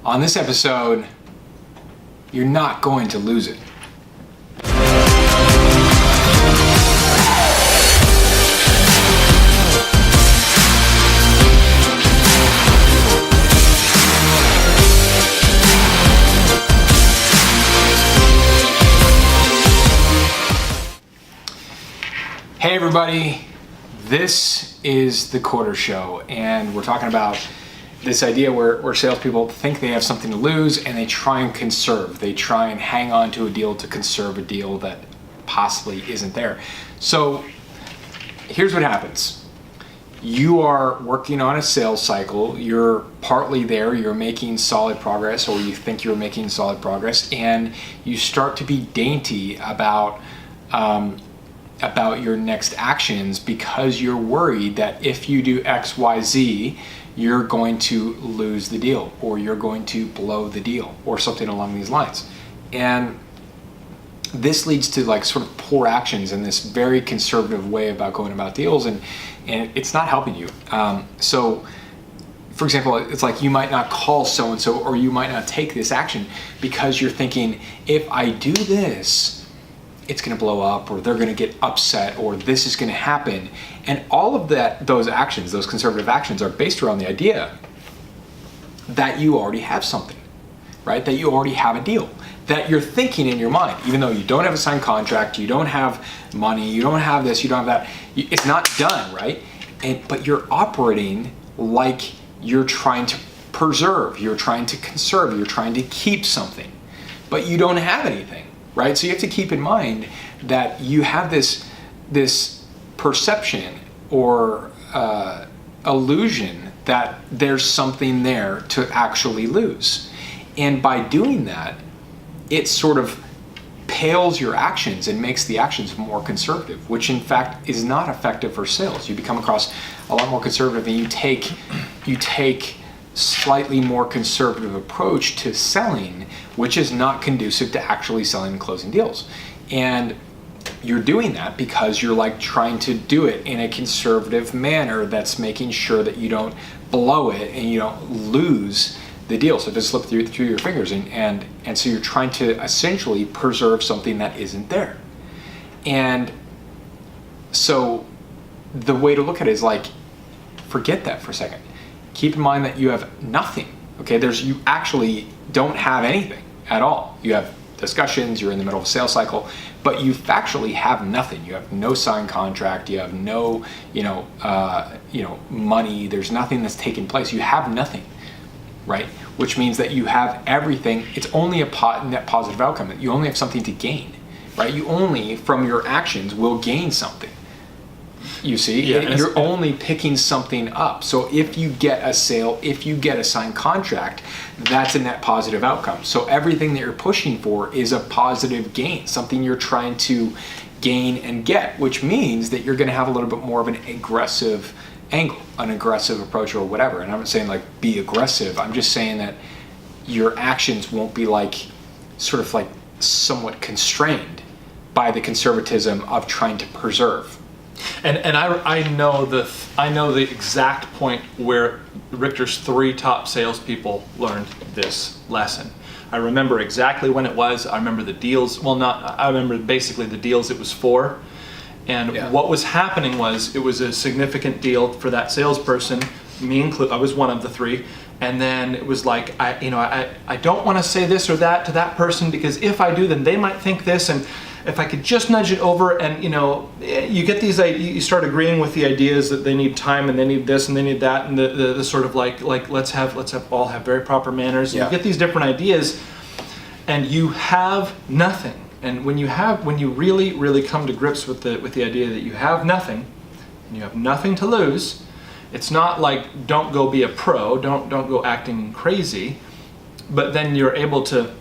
On this episode, you're not going to lose it. Hey everybody, this is The Quarter Show, and we're talking about this idea where salespeople think they have something to lose and they try and conserve. They try and hang on to a deal to conserve a deal that possibly isn't there. So here's what happens. You are working on a sales cycle, you're partly there, you're making solid progress, or you think you're making solid progress, and you start to be dainty about your next actions because you're worried that if you do X, Y, Z, you're going to lose the deal, or you're going to blow the deal, or something along these lines. And this leads to like sort of poor actions in this very conservative way about going about deals, and it's not helping you. So for example, it's like you might not call so-and-so, or you might not take this action because you're thinking, if I do this, it's going to blow up, or they're going to get upset, or this is going to happen. And all of those actions, those conservative actions, are based around the idea that you already have something, right? That you already have a deal, that you're thinking in your mind, even though you don't have a signed contract, you don't have money, you don't have this, you don't have that, it's not done, right? But you're operating like you're trying to preserve, you're trying to conserve, you're trying to keep something, but you don't have anything. Right? So you have to keep in mind that you have this perception or illusion that there's something there to actually lose. And by doing that, it sort of pales your actions and makes the actions more conservative, which in fact is not effective for sales. You become across a lot more conservative, and you take slightly more conservative approach to selling, which is not conducive to actually selling and closing deals. And you're doing that because you're like trying to do it in a conservative manner that's making sure that you don't blow it and you don't lose the deal. So it doesn't slip through your fingers, and so you're trying to essentially preserve something that isn't there. And so the way to look at it is like, forget that for a second. Keep in mind that you have nothing, okay? You actually don't have anything at all. You have discussions, you're in the middle of a sales cycle, but you factually have nothing. You have no signed contract, you have no, money, there's nothing that's taken place. You have nothing, right? Which means that you have everything. It's only a net positive outcome. You only have something to gain, right? You only, from your actions, will gain something. You see, you're only picking something up. So if you get a sale, if you get a signed contract, that's a net positive outcome. So everything that you're pushing for is a positive gain, something you're trying to gain and get, which means that you're going to have a little bit more of an aggressive angle, an aggressive approach, or whatever. And I'm not saying like be aggressive. I'm just saying that your actions won't be like sort of like somewhat constrained by the conservatism of trying to preserve. And I know the exact point where Richter's 3 top salespeople learned this lesson. I remember exactly when it was. I remember the deals. I remember basically the deals it was for. And what was happening was, it was a significant deal for that salesperson, me included. I was one of the 3. And then it was like, I don't want to say this or that to that person, because if I do, then they might think this, and if I could just nudge it over, and you get these, you start agreeing with the ideas that they need time, and they need this, and they need that, and the sort of like let's all have very proper manners. Yeah. You get these different ideas, and you have nothing. And when you really come to grips with the idea that you have nothing, and you have nothing to lose, it's not like don't go be a pro, don't go acting crazy, but then you're able to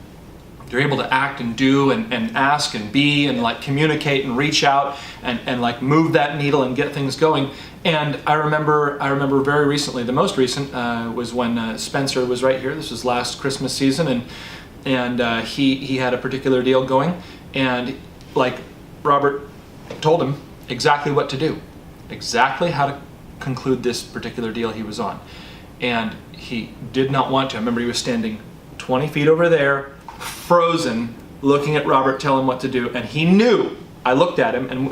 act and do and ask and be and like communicate and reach out and like move that needle and get things going. And I remember very recently, the most recent was when Spencer was right here. This was last Christmas season, and he had a particular deal going, and like Robert told him exactly what to do, exactly how to conclude this particular deal he was on. And he did not want to. I remember he was standing 20 feet over there, frozen, looking at Robert, telling him what to do, and he knew. I looked at him, and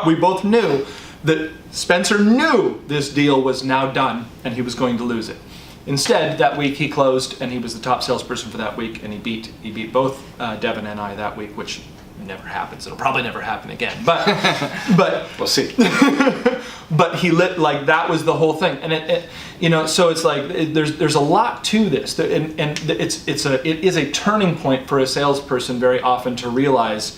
we both knew that Spencer knew this deal was now done, and he was going to lose it. Instead, that week he closed, and he was the top salesperson for that week, and he beat both Devin and I that week, which never happens. It'll probably never happen again, but We'll see. but he lit, like, that was the whole thing, and it so it's like there's a lot to this, and it is a turning point for a salesperson very often to realize,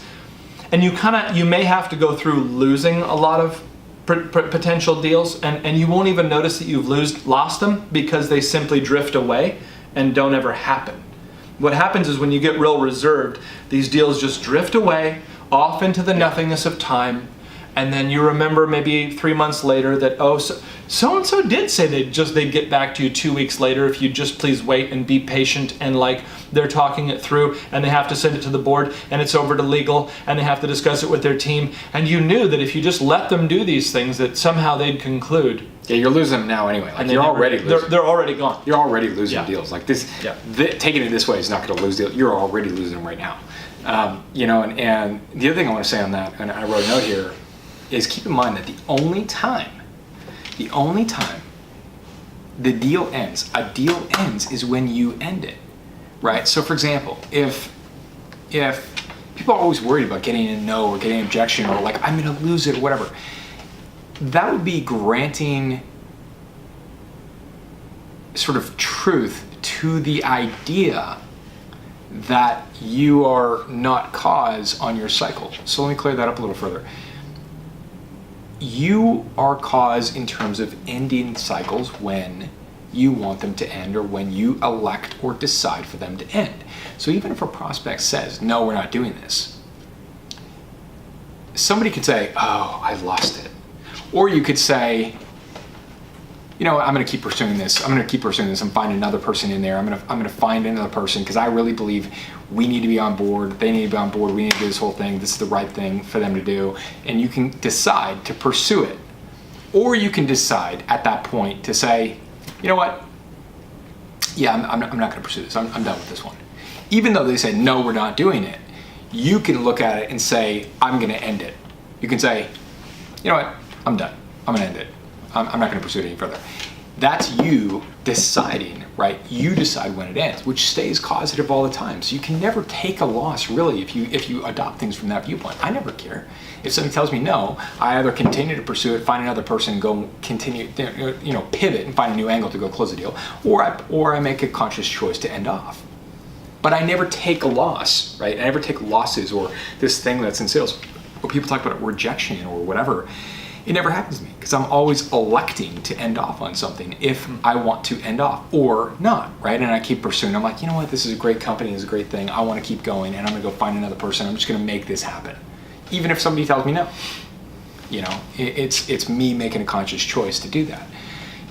and you may have to go through losing a lot of potential deals, and you won't even notice that you've lost them because they simply drift away and don't ever happen. What happens is when you get real reserved, these deals just drift away off into the nothingness of time, and then you remember maybe 3 months later that, oh, so-and-so did say they'd get back to you 2 weeks later if you just please wait and be patient, and like they're talking it through, and they have to send it to the board, and it's over to legal, and they have to discuss it with their team, and you knew that if you just let them do these things that somehow they'd conclude. Yeah, you're losing them now anyway. Like, you're already losing. They're already gone. You're already losing deals. Like this, taking it this way is not going to lose deals. You're already losing them right now. And the other thing I want to say on that, and I wrote a note here, is keep in mind that the only time the deal ends, a deal ends, is when you end it, right? So for example, if people are always worried about getting a no or getting an objection or like, I'm going to lose it or whatever, that would be granting sort of truth to the idea that you are not cause on your cycle. So let me clear that up a little further. You are cause in terms of ending cycles when you want them to end or when you elect or decide for them to end. So even if a prospect says, no, we're not doing this, somebody could say, oh, I lost it. Or you could say, you know, I'm going to keep pursuing this. I'm finding another person in there. I'm going to find another person because I really believe we need to be on board. They need to be on board. We need to do this whole thing. This is the right thing for them to do. And you can decide to pursue it. Or you can decide at that point to say, you know what? Yeah, I'm not going to pursue this. I'm done with this one. Even though they said, no, we're not doing it, you can look at it and say, I'm going to end it. You can say, you know what? I'm done. I'm going to end it. I'm not going to pursue it any further. That's you deciding, right? You decide when it ends, which stays causative all the time. So you can never take a loss, really, if you adopt things from that viewpoint. I never care. If somebody tells me no, I either continue to pursue it, find another person, and go continue, pivot and find a new angle to go close the deal, or I make a conscious choice to end off. But I never take a loss, right? I never take losses or this thing that's in sales. Or people talk about rejection or whatever. It never happens to me because I'm always electing to end off on something if I want to end off or not, right? And I keep pursuing. I'm like, you know what? This is a great company. This is a great thing. I want to keep going, and I'm going to go find another person. I'm just going to make this happen, even if somebody tells me no. It's me making a conscious choice to do that.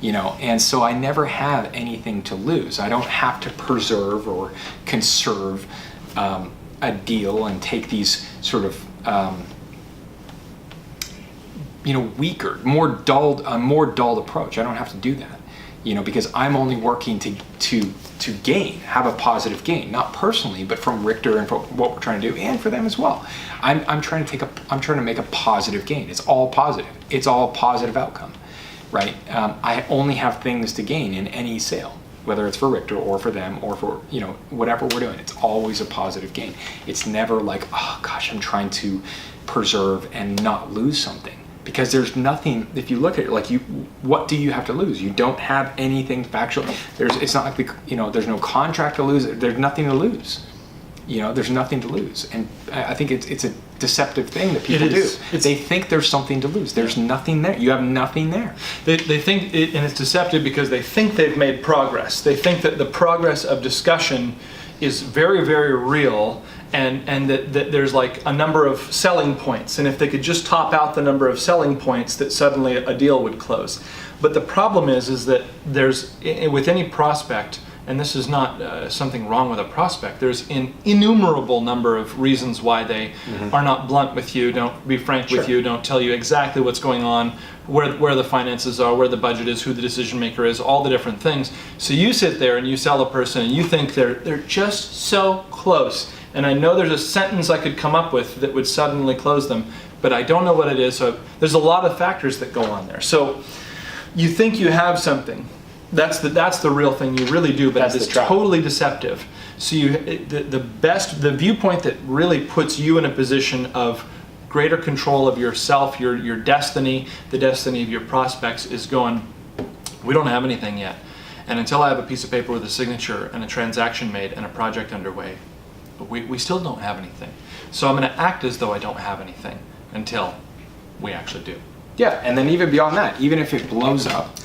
And so I never have anything to lose. I don't have to preserve or conserve a deal and take these sort of weaker, more dulled approach. I don't have to do that, because I'm only working to gain, have a positive gain, not personally, but from Richter and for what we're trying to do, and for them as well. I'm trying to make a positive gain. It's all positive. It's all positive outcome, right? I only have things to gain in any sale, whether it's for Richter or for them or for whatever we're doing. It's always a positive gain. It's never like, oh gosh, I'm trying to preserve and not lose something. Because there's nothing, if you look at it, like what do you have to lose? You don't have anything factual. It's not like there's no contract to lose. There's nothing to lose. There's nothing to lose. And I think it's a deceptive thing that people do. They think there's something to lose. There's nothing there. You have nothing there. They think it, and it's deceptive because they think they've made progress. They think that the progress of discussion is very, very real, and that there's like a number of selling points, and if they could just top out the number of selling points, that suddenly a deal would close. But the problem is that there's, with any prospect, and this is not something wrong with a prospect. There's an innumerable number of reasons why they are not blunt with you, don't be frank with you, don't tell you exactly what's going on, where the finances are, where the budget is, who the decision maker is, all the different things. So you sit there and you sell a person and you think they're just so close. And I know there's a sentence I could come up with that would suddenly close them, but I don't know what it is. So there's a lot of factors that go on there. So you think you have something. That's the real thing. You really do, but it's totally deceptive. So the viewpoint that really puts you in a position of greater control of yourself, your destiny, the destiny of your prospects is going, we don't have anything yet. And until I have a piece of paper with a signature and a transaction made and a project underway, we still don't have anything. So I'm going to act as though I don't have anything until we actually do. Yeah, and then even beyond that, even if it blows up,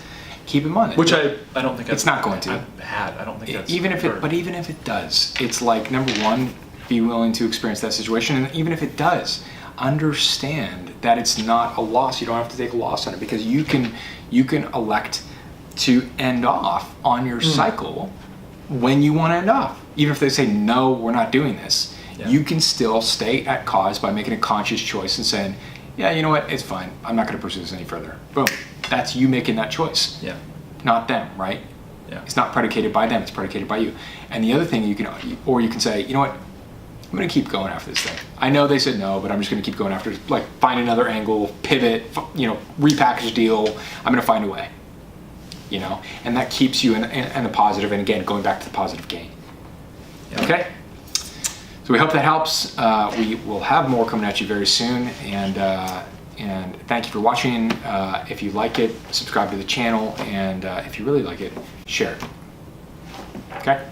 keep in mind. Which I don't think it's not going to. I don't think that's even if it, but even if it does, it's like, number one, be willing to experience that situation, and even if it does, understand that it's not a loss. You don't have to take a loss on it, because you can elect to end off on your cycle when you want to end off. Even if they say, no, we're not doing this, you can still stay at cause by making a conscious choice and saying, yeah, you know what, it's fine. I'm not going to pursue this any further. Boom. That's you making that choice. Yeah. Not them, right? Yeah. It's not predicated by them, it's predicated by you. And the other thing you can say, you know what, I'm going to keep going after this thing. I know they said no, but I'm just going to keep going after it. Like, find another angle, pivot, repackage deal. I'm going to find a way. And that keeps you in the positive. And again, going back to the positive gain. Yeah. Okay? So we hope that helps. We will have more coming at you very soon. And thank you for watching. If you like it, subscribe to the channel. And if you really like it, share it. Okay?